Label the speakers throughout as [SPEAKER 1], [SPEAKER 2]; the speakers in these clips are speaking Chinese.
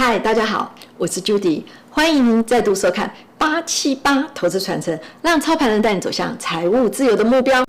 [SPEAKER 1] 嗨，大家好，我是 Judy， 欢迎您再度收看878投资传承，让操盘人带你走向财务自由的目标。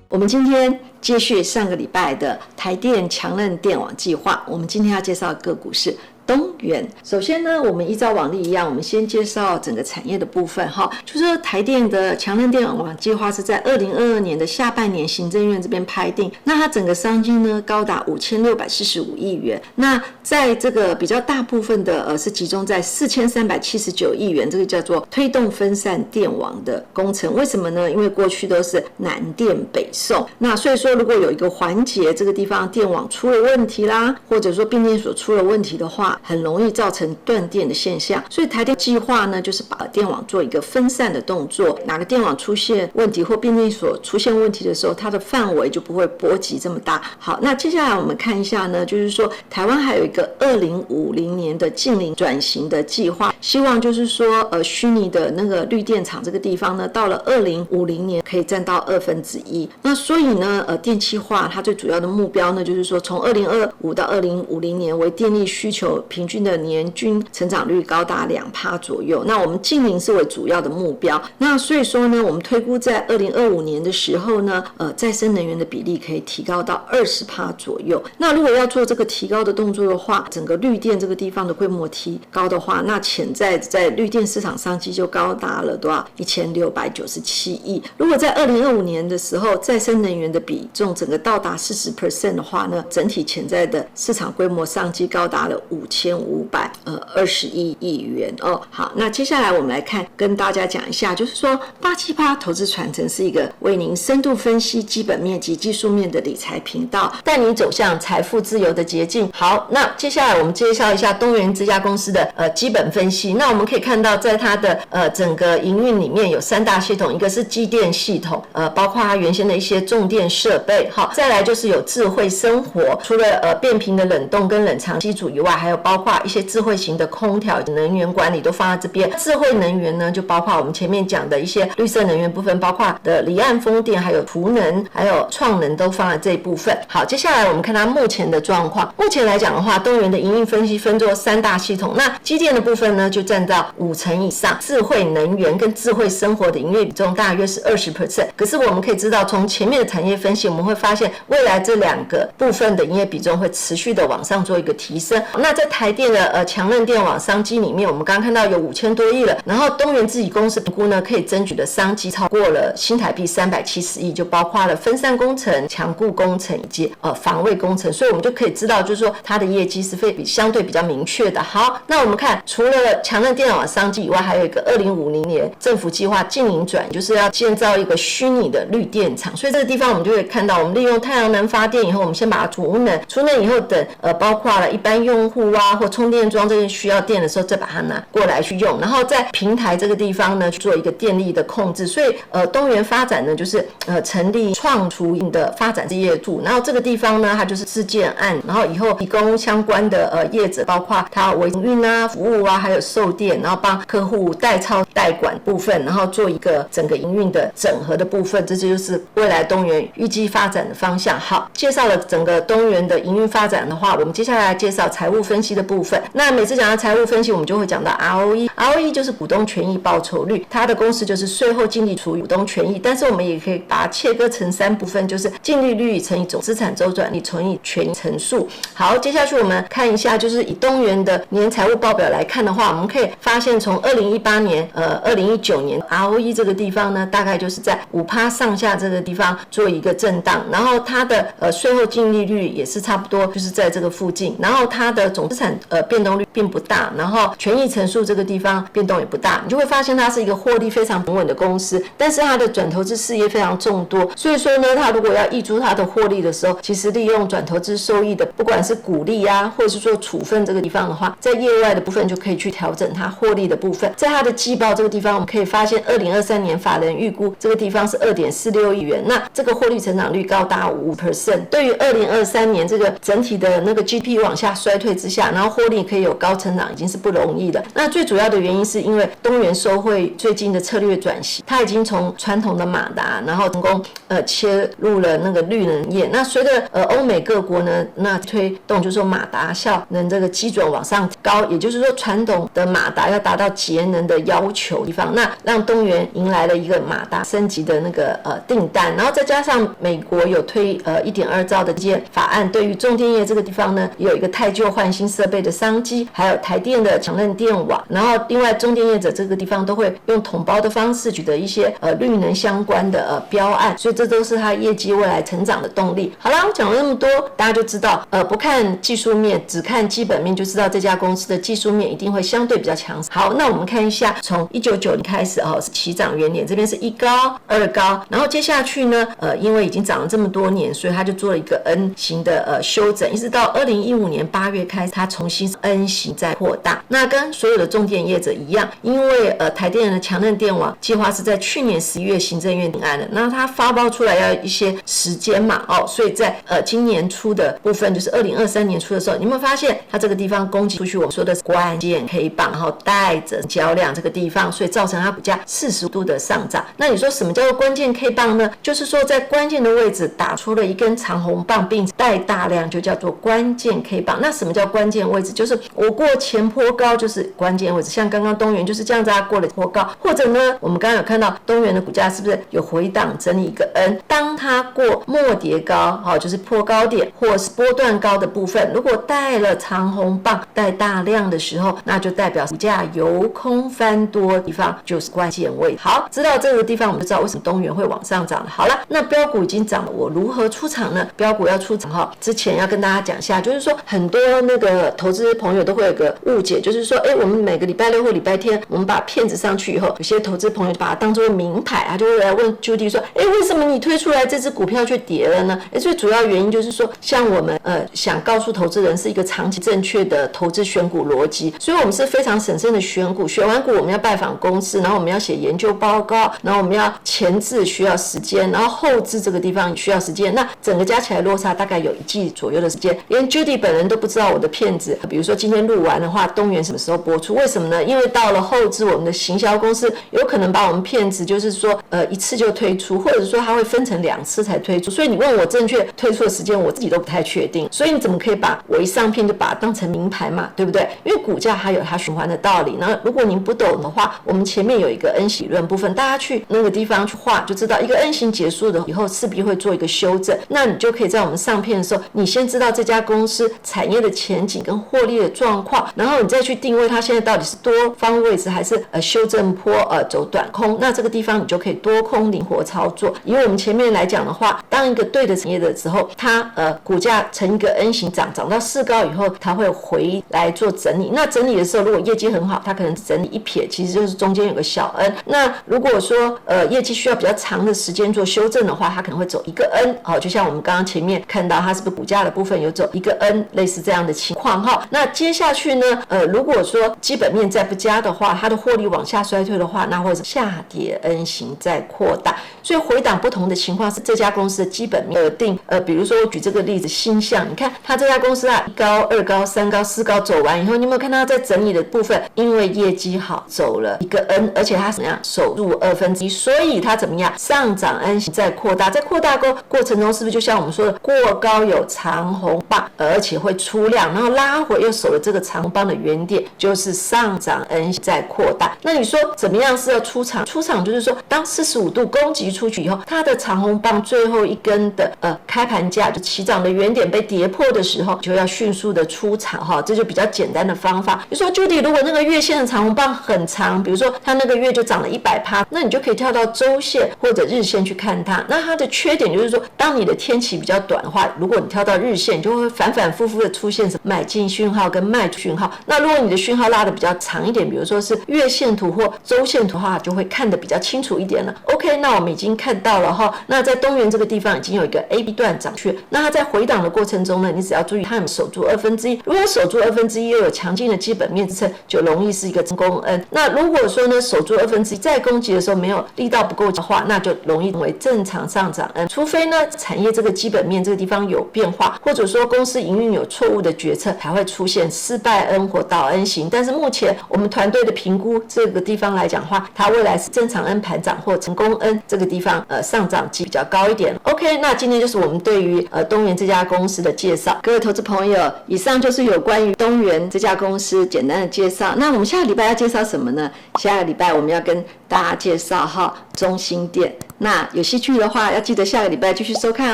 [SPEAKER 1] 我们今天接续上个礼拜的台电强韧电网计划，我们今天要介绍的个股是东元。首先呢，我们依照往例一样，我们先介绍整个产业的部分哈，就是说台电的强韧电网计划是在2022年的下半年行政院这边拍定，那它整个商金呢高达5645亿元，那在这个比较大部分的是集中在4379亿元，这个叫做推动分散电网的工程。为什么呢？因为过去都是南电北送，那所以说如果有一个环节这个地方电网出了问题啦，或者说变电所出了问题的话，很容易造成断电的现象，所以台电计划呢，就是把电网做一个分散的动作，哪个电网出现问题或变电所出现问题的时候，它的范围就不会波及这么大。好，那接下来我们看一下呢，就是说台湾还有一个2050年的净零转型的计划，希望就是说虚拟的那个绿电厂这个地方呢，到了2050年可以占到1/2。那所以呢，电气化它最主要的目标呢，就是说从2025到2050年为电力需求平均的年均成长率高达2%左右，那我们净零是为主要的目标。那所以说呢，我们推估在2025年的时候呢，再生能源的比例可以提高到20%左右。那如果要做这个提高的动作的话，整个绿电这个地方的规模提高的话，那潜在在绿电市场商机就高达了多少？1697亿。如果在2025年的时候，再生能源的比重整个到达40% 的话呢，整体潜在的市场规模商机高达了5521亿元哦。好，那接下来我们来看，跟大家讲一下，就是说878投资传承是一个为您深度分析基本面及技术面的理财频道，带你走向财富自由的捷径。好，那接下来我们介绍一下东元这家公司的基本分析。那我们可以看到，在它的整个营运里面有3大系统，一个是机电系统，包括它原先的一些重电设备，好，再来就是有智慧生活，除了变频的冷冻跟冷藏机组以外，还有包括一些智慧型的空调、能源管理都放在这边。智慧能源呢，就包括我们前面讲的一些绿色能源部分，包括的离岸风电，还有储能，还有创能都放在这一部分。好，接下来我们看它目前的状况。目前来讲的话，东元的营运分析分作3大系统，那机电的部分呢，就占到50%以上，智慧能源跟智慧生活的营业比重大约是20%。可是我们可以知道，从前面的产业分析，我们会发现未来这2个部分的营业比重会持续的往上做一个提升。那在台电的强韧电网商机里面，我们刚刚看到有5000多亿了，然后东元自己公司评估呢，可以争取的商机超过了新台币370亿，就包括了分散工程、强固工程以及防卫工程，所以我们就可以知道，就是说它的业绩是相对比较明确的。好，那我们看除了强韧电网商机以外，还有一个2050年政府计划净零转，就是要建造一个虚拟的绿电厂，所以这个地方我们就会看到，我们利用太阳能发电以后，我们先把它储能以后，等包括了一般用户啊或充电桩这些需要电的时候，再把它拿过来去用，然后在平台这个地方呢去做一个电力的控制。所以东元发展呢，就是成立创储营的发展事业处，然后这个地方呢，它就是自建案，然后以后提供相关的业者，包括它维运啊、服务啊，还有售电，然后帮客户代操代管部分，然后做一个整个营运的整合的部分，这就是未来东元预计发展的方向。好，介绍了整个东元的营运发展的话，我们接下来介绍财务分析的部分。那每次讲到财务分析，我们就会讲到 ROE 就是股东权益报酬率，它的公式就是税后净利除以股东权益，但是我们也可以把它切割成3部分，就是净利率乘以总资产周转率乘以权益乘数。好，接下去我们看一下，就是以东元的年财务报表来看的话，我们可以发现从2018年2019年 ROE 这个地方呢，大概就是在5%上下这个地方做一个震荡，然后它的税后净利率也是差不多就是在这个附近，然后它的总资产变动率并不大，然后权益乘数这个地方变动也不大，你就会发现它是一个获利非常平稳的公司，但是它的转投资事业非常众多，所以说呢，它如果要挹注它的获利的时候，其实利用转投资收益的不管是股利啊，或者是说处分这个地方的话，在业外的部分就可以去调整它获利的部分。在它的季报这个地方，我们可以发现2023年法人预估这个地方是2.46亿元，那这个获利成长率高达5%。对于2023年这个整体的那个 GDP 往下衰退之下，价，然后获利可以有高成长，已经是不容易的。那最主要的原因是因为东元受惠最近的策略转型，它已经从传统的马达，然后成功切入了那个绿能业。那随着欧美各国呢，那推动就是说马达效能这个基准往上高，也就是说传统的马达要达到节能的要求地方，那让东元迎来了一个马达升级的那个订单，然后再加上美国有推1.2兆的基建法案，对于重电业这个地方呢，也有一个汰旧换新设备的商机，还有台电的强韧电网，然后另外中电业者这个地方都会用统包的方式取得一些绿能相关的标案，所以这都是它业绩未来成长的动力。好啦，我讲了那么多，大家就知道不看技术面，只看基本面就知道这家公司的技术面一定会相对比较强。好，那我们看一下从1990开始是起涨原点，这边是1高2高，然后接下去呢因为已经涨了这么多年，所以它就做了一个 N 型的修整，一直到2015年8月开始它重新 N 型再扩大。那跟所有的重电业者一样，因为台电的强韧电网计划是在去年11月行政院定案的，那它发包出来要一些时间嘛所以在今年初的部分，就是2023年初的时候，你有没有发现它这个地方攻击出去我说的关键 K 棒，然后带着交量这个地方，所以造成它股价45度的上涨。那你说什么叫做关键 K 棒呢？就是说在关键的位置打出了一根长红棒并带大量，就叫做关键 K 棒。那什么叫关键位置？就是我过前波高就是关键位置，像刚刚东元就是这样子，它过了波高，或者呢我们刚刚有看到东元的股价是不是有回档整理一个 N， 当它过末跌高就是破高点或是波段高的部分，如果带了长红棒带大量的时候，那就代表股价由空翻多的地方就是关键位置。好，知道这个地方我们就知道为什么东元会往上涨了。好了，那标股已经涨了，我如何出场呢？标股要出场之前要跟大家讲一下，就是说很多那个投资朋友都会有个误解，就是说我们每个礼拜六或礼拜天我们把片子上去以后，有些投资朋友把它当作名牌，他就会来问 Judy 说为什么你推出来这只股票却跌了呢？最主要原因就是说，像我们想告诉投资人是一个长期正确的投资选股逻辑，所以我们是非常审慎的选股，选完股我们要拜访公司，然后我们要写研究报告，然后我们要前置需要时间，然后后置这个地方需要时间，那整个加起来落差大概有1季左右的时间，连 Judy 本人都不知道我的片子，比如说今天录完的话，东元什么时候播出？为什么呢？因为到了后置，我们的行销公司有可能把我们片子就是说一次就推出，或者说它会分成2次才推出，所以你问我正确推出的时间，我自己都不太确定，所以你怎么可以把我一上片就把它当成名牌嘛，对不对？因为股价它有它循环的道理，然后如果您不懂的话，我们前面有一个 N 型理论部分，大家去那个地方去画就知道，一个 N 型结束了以后势必会做一个修正，那你就可以在我们上片的时候，你先知道这家公司产业的前景跟获利的状况，然后你再去定位它现在到底是多方位置还是修正坡走短空，那这个地方你就可以多空灵活操作。以我们前面来讲的话，当一个对的产业的时候，它股价成一个 N 型涨到4高以后，它会回来做整理，那整理的时候如果业绩很好，它可能整理一撇，其实就是中间有个小 N， 那如果说业绩需要比较长的时间做修正的话，它可能会走一个 N， 就像我们刚刚前面看到它是不是股价的部分有走一个 N， 类似这样的情况那接下去呢如果说基本面再不佳的话，它的获利往下衰退的话，那会是下跌 N 型再扩大，所以回档不同的情况是这家公司的基本面定比如说我举这个例子星象，你看它这家公司1高2高3高4高走完以后，你有没有看到它在整理的部分，因为业绩好走了一个 N， 而且它怎么样守住1/2，所以它怎么样上涨 N 型再扩大，在扩大过程中是不是就像我们说的过高有长红棒，而且会出量，然后拉回又守了这个长红棒的原点，就是上涨 N 型再扩大。那你说怎么样是要出场？出场就是说当45度攻击出去以后，它的长红棒最后一根的开盘价就起涨的原点被跌破的时候，就要迅速的出场这就比较简单的方法。比如说 Judy 如果那个月线的长红棒很长，比如说它那个月就涨了100%，那你就可以跳到周线或者日线去看它。那它的缺点就是说，当你的天期比较短的话，如果你跳到日线，就会反反复复的出现什么买进讯号跟卖出讯号。那如果你的讯号拉的比较长一点，比如说是月线图或周线图的话，就会看得比较清楚一点了。OK， 那我们已经看到了那在东元这个地方已经有一个 AB 段涨去，那它在回档的过程中呢，你只要注意它有守住1/2，如果守住1/2 1又有强劲的基本面支撑，就容易是一个成功 N。那如果说呢守住1/2在攻击的时候没有力道不够的话，那就容易成为正常上涨 N。除非呢产业这个基本面这个地方有变化，或者说公司营运有错误的决策，才会出现失败 N 或倒 N 型。但是目前我们团队的评估这个地方来讲的话，它未来是正常 N 盘涨或成功 N 这个地方上涨机比较高一点。OK， 那今天就是我们对于东元这家公司的介绍。各位投资朋友，以上就是有关于东元这家公司简单的介绍。那我们下个礼拜要介绍什么呢？下个礼拜我们要跟大家介绍中兴电。那有兴趣的话，要记得下个礼拜继续收看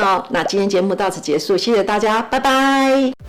[SPEAKER 1] 哦。那今天节目到此结束，谢谢大家，拜拜。